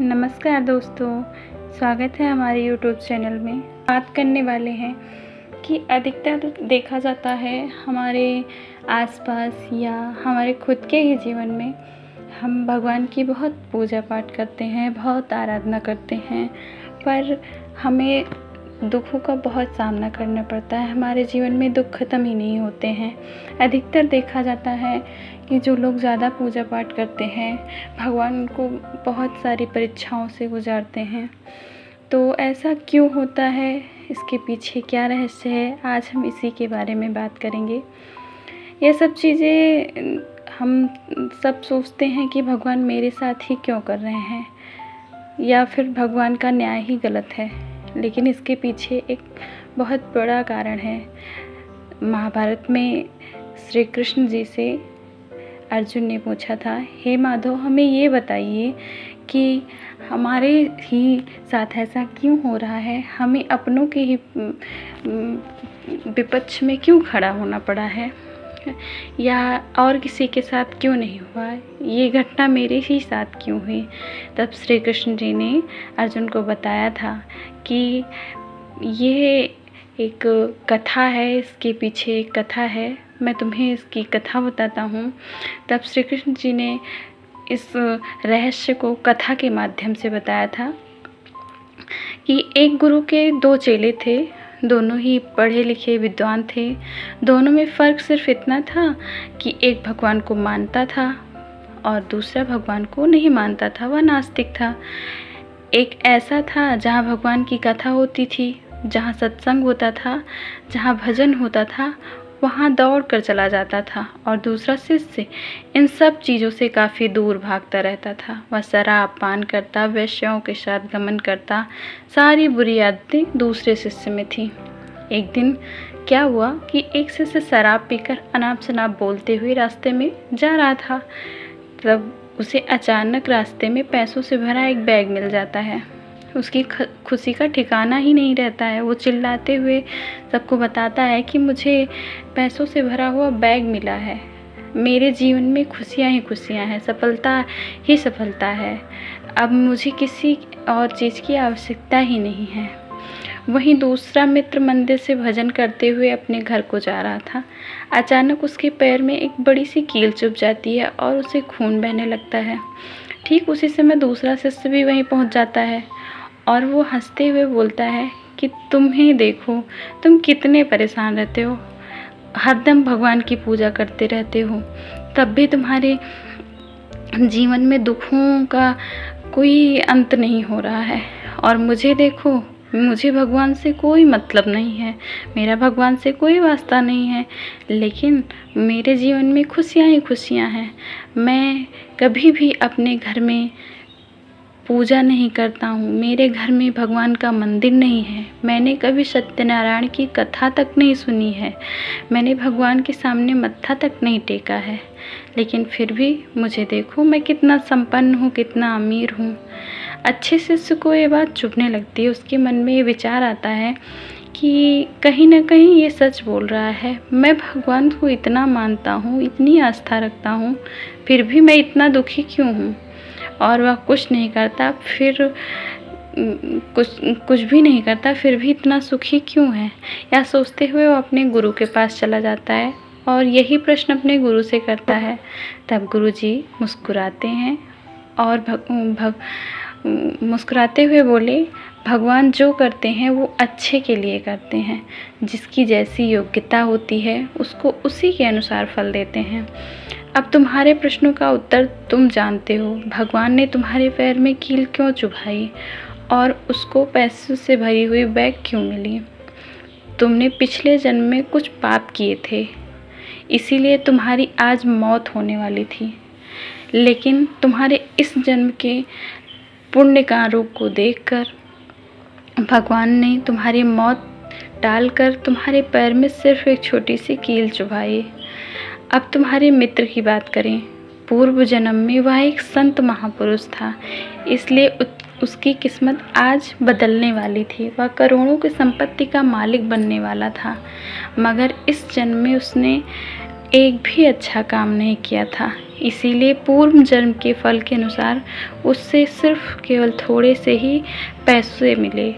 नमस्कार दोस्तों, स्वागत है हमारे YouTube चैनल में। बात करने वाले हैं कि अधिकतर देखा जाता है हमारे आसपास या हमारे खुद के ही जीवन में हम भगवान की बहुत पूजा पाठ करते हैं, बहुत आराधना करते हैं, पर हमें दुखों का बहुत सामना करना पड़ता है। हमारे जीवन में दुख ख़त्म ही नहीं होते हैं। अधिकतर देखा जाता है कि जो लोग ज़्यादा पूजा पाठ करते हैं, भगवान को बहुत सारी परीक्षाओं से गुजारते हैं। तो ऐसा क्यों होता है, इसके पीछे क्या रहस्य है, आज हम इसी के बारे में बात करेंगे। ये सब चीज़ें हम सब सोचते हैं कि भगवान मेरे साथ ही क्यों कर रहे हैं, या फिर भगवान का न्याय ही गलत है। लेकिन इसके पीछे एक बहुत बड़ा कारण है। महाभारत में श्री कृष्ण जी से अर्जुन ने पूछा था, हे माधव, हमें ये बताइए कि हमारे ही साथ ऐसा क्यों हो रहा है, हमें अपनों के ही विपक्ष में क्यों खड़ा होना पड़ा है, या और किसी के साथ क्यों नहीं हुआ, ये घटना मेरे ही साथ क्यों हुई। तब श्री कृष्ण जी ने अर्जुन को बताया था कि ये एक कथा है, इसके पीछे एक कथा है, मैं तुम्हें इसकी कथा बताता हूँ। तब श्री कृष्ण जी ने इस रहस्य को कथा के माध्यम से बताया था कि एक गुरु के दो चेले थे, दोनों ही पढ़े लिखे विद्वान थे। दोनों में फ़र्क सिर्फ इतना था कि एक भगवान को मानता था और दूसरा भगवान को नहीं मानता था, वह नास्तिक था। एक ऐसा था जहाँ भगवान की कथा होती थी, जहाँ सत्संग होता था, जहाँ भजन होता था, वहाँ दौड़ कर चला जाता था, और दूसरा शिष्य इन सब चीज़ों से काफ़ी दूर भागता रहता था। वह शराब पान करता, वेश्याओं के साथ गमन करता, सारी बुरी आदतें दूसरे शिष्य में थी। एक दिन क्या हुआ कि एक शिष्य शराब पीकर अनाप शनाप बोलते हुए रास्ते में जा रहा था। तब उसे अचानक रास्ते में पैसों से भरा एक बैग मिल जाता है। उसकी खुशी का ठिकाना ही नहीं रहता है। वो चिल्लाते हुए सबको बताता है कि मुझे पैसों से भरा हुआ बैग मिला है, मेरे जीवन में खुशियाँ ही खुशियाँ हैं, सफलता ही सफलता है, अब मुझे किसी और चीज़ की आवश्यकता ही नहीं है। वहीं दूसरा मित्र मंदिर से भजन करते हुए अपने घर को जा रहा था। अचानक उसके पैर में एक बड़ी सी कील चुभ जाती है और उसे खून बहने लगता है। ठीक उसी समय दूसरा शिष्य भी वहीं पहुंच जाता है और वो हंसते हुए बोलता है कि तुम्हें देखो, तुम कितने परेशान रहते हो, हरदम भगवान की पूजा करते रहते हो, तब भी तुम्हारे जीवन में दुखों का कोई अंत नहीं हो रहा है। और मुझे देखो, मुझे भगवान से कोई मतलब नहीं है, मेरा भगवान से कोई वास्ता नहीं है, लेकिन मेरे जीवन में खुशियाँ ही खुशियाँ हैं। मैं कभी भी अपने घर में पूजा नहीं करता हूँ, मेरे घर में भगवान का मंदिर नहीं है, मैंने कभी सत्यनारायण की कथा तक नहीं सुनी है, मैंने भगवान के सामने मत्था तक नहीं टेका है, लेकिन फिर भी मुझे देखो, मैं कितना संपन्न हूँ, कितना अमीर हूँ। अच्छे शिष्य को ये बात चुभने लगती है। उसके मन में ये विचार आता है कि कहीं ना कहीं ये सच बोल रहा है, मैं भगवान को इतना मानता हूँ, इतनी आस्था रखता हूँ, फिर भी मैं इतना दुखी क्यों हूँ। और वह कुछ नहीं करता, फिर कुछ भी नहीं करता, फिर भी इतना सुखी क्यों है। या सोचते हुए वो अपने गुरु के पास चला जाता है और यही प्रश्न अपने गुरु से करता है। तब गुरु जी मुस्कुराते हैं और मुस्कुराते हुए बोले, भगवान जो करते हैं वो अच्छे के लिए करते हैं, जिसकी जैसी योग्यता होती है उसको उसी के अनुसार फल देते हैं। अब तुम्हारे प्रश्नों का उत्तर तुम जानते हो, भगवान ने तुम्हारे पैर में कील क्यों चुभाई और उसको पैसों से भरी हुई बैग क्यों मिली। तुमने पिछले जन्म में कुछ पाप किए थे, इसीलिए तुम्हारी आज मौत होने वाली थी, लेकिन तुम्हारे इस जन्म के पुण्य कार्यों को देखकर भगवान ने तुम्हारी मौत टालकर तुम्हारे पैर में सिर्फ एक छोटी सी कील चुभाई। अब तुम्हारे मित्र की बात करें, पूर्व जन्म में वह एक संत महापुरुष था, इसलिए उसकी किस्मत आज बदलने वाली थी। वह करोड़ों की संपत्ति का मालिक बनने वाला था, मगर इस जन्म में उसने एक भी अच्छा काम नहीं किया था, इसीलिए पूर्व जन्म के फल के अनुसार उससे सिर्फ केवल थोड़े से ही पैसे मिले,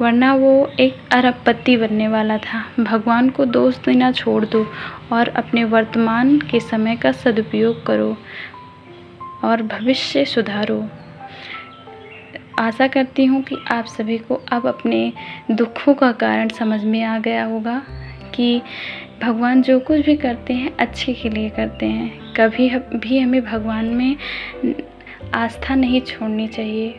वरना वो एक अरबपति बनने वाला था। भगवान को दोष देना छोड़ दो और अपने वर्तमान के समय का सदुपयोग करो और भविष्य सुधारो। आशा करती हूँ कि आप सभी को अब अपने दुखों का कारण समझ में आ गया होगा कि भगवान जो कुछ भी करते हैं अच्छे के लिए करते हैं। कभी भी हमें भगवान में आस्था नहीं छोड़नी चाहिए।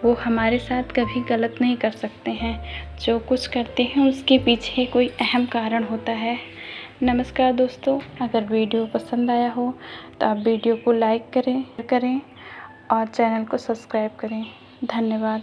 वो हमारे साथ कभी गलत नहीं कर सकते हैं। जो कुछ करते हैं उसके पीछे कोई अहम कारण होता है। नमस्कार दोस्तों, अगर वीडियो पसंद आया हो तो आप वीडियो को लाइक करें और चैनल को सब्सक्राइब करें। धन्यवाद।